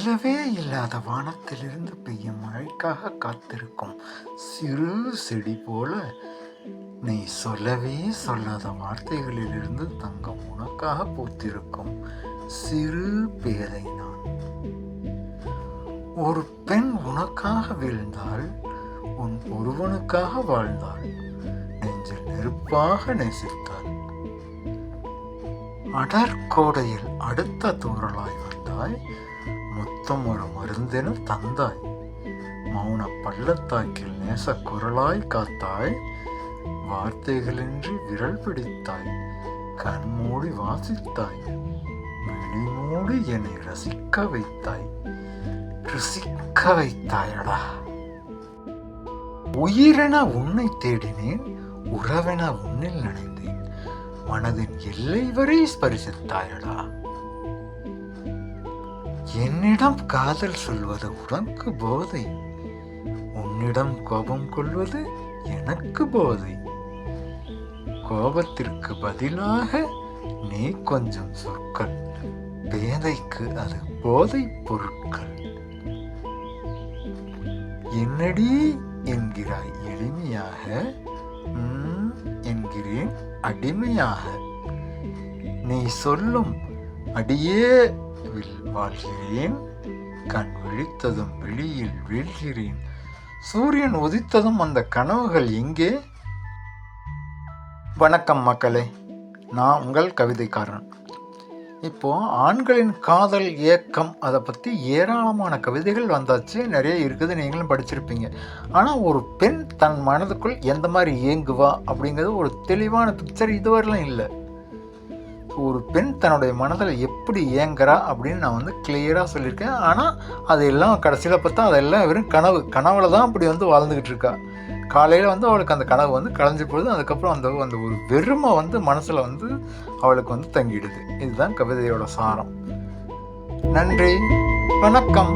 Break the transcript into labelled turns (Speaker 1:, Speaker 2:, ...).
Speaker 1: இல்லவே இல்லாத வானத்திலிருந்து பெய்யும் மழைக்காக காத்திருக்கும் சிறு செடி போல நீ சொல்லவே சொல்லாத வார்த்தைகளிலிருந்து தங்கம் உனக்காக பூத்திருக்கும் சிறு பேதை நான். ஒரு பெண் உனக்காக வீழ்ந்தாள், உன் ஒருவனுக்காக வாழ்ந்தாள், நெஞ்சில் நெருப்பாக நேசித்தாள். அடற்கோடையில் அடுத்த தூறலாய் வந்தாய், முத்தம் ஒரு மருந்தென தந்தாய். மௌன பள்ளத்தாக்கில் நேச குரலாய் காத்தாய், வார்த்தைகளின்றி விரல் பிடித்தாய். கண்மூடி வாசித்தாய், விழிமூடி என்னை ரசிக்க வைத்தாய். ருசிக்க வைத்தாயடா. உயிரென உன்னை தேடினேன், உறவென உன்னில் நனைந்தேன். மனதின் எல்லை வரை ஸ்பரிசித்தாயடா. என்னிடம் காதல் சொல்வது உனக்கு போதை, உன்னிடம் கோபம் கொள்வது எனக்கு போதை. கோபத்திற்கு பதிலாக நீ கொஞ்சம் சொற்கள், பேதைக்கு அது போதை பொருட்கள். என்னடி என்கிறாய் எளிமையாக, என்கிறேன் அடிமையாக. நீ சொல்லும் அடியே வாழ்கிறேன், கண் விழித்ததும் வெளியில் வீழ்கிறேன். சூரியன் உதித்ததும் அந்த கனவுகள் எங்கே? வணக்கம் மக்களே, நான் உங்கள் கவிதைக்காரன். இப்போது ஆண்களின் காதல் ஏக்கம் அதை பற்றி ஏராளமான கவிதைகள் வந்தாச்சு, நிறைய இருக்குது, நீங்களும் படிச்சிருப்பீங்க. ஆனால் ஒரு பெண் தன் மனதுக்குள் எந்த மாதிரி ஏங்குவா அப்படிங்கிறது ஒரு தெளிவான பிக்சர் இதுவரையிலும் இல்லை. ஒரு பெண் தன்னுடைய மனதில் எப்படி ஏங்குறா அப்படின்னு நான் கிளியராக சொல்லியிருக்கேன். ஆனால் அதெல்லாம் கடைசியில் பார்த்தா அதெல்லாம் வெறும் கனவுல தான் அப்படி வாழ்ந்துக்கிட்டு இருக்கா. காலையில் அவளுக்கு அந்த கனவு கலைஞ்ச பொழுது அதுக்கப்புறம் அந்த ஒரு வெறுமை மனசில் அவளுக்கு தங்கிடுது. இதுதான் கவிதையோட சாரம். நன்றி, வணக்கம்.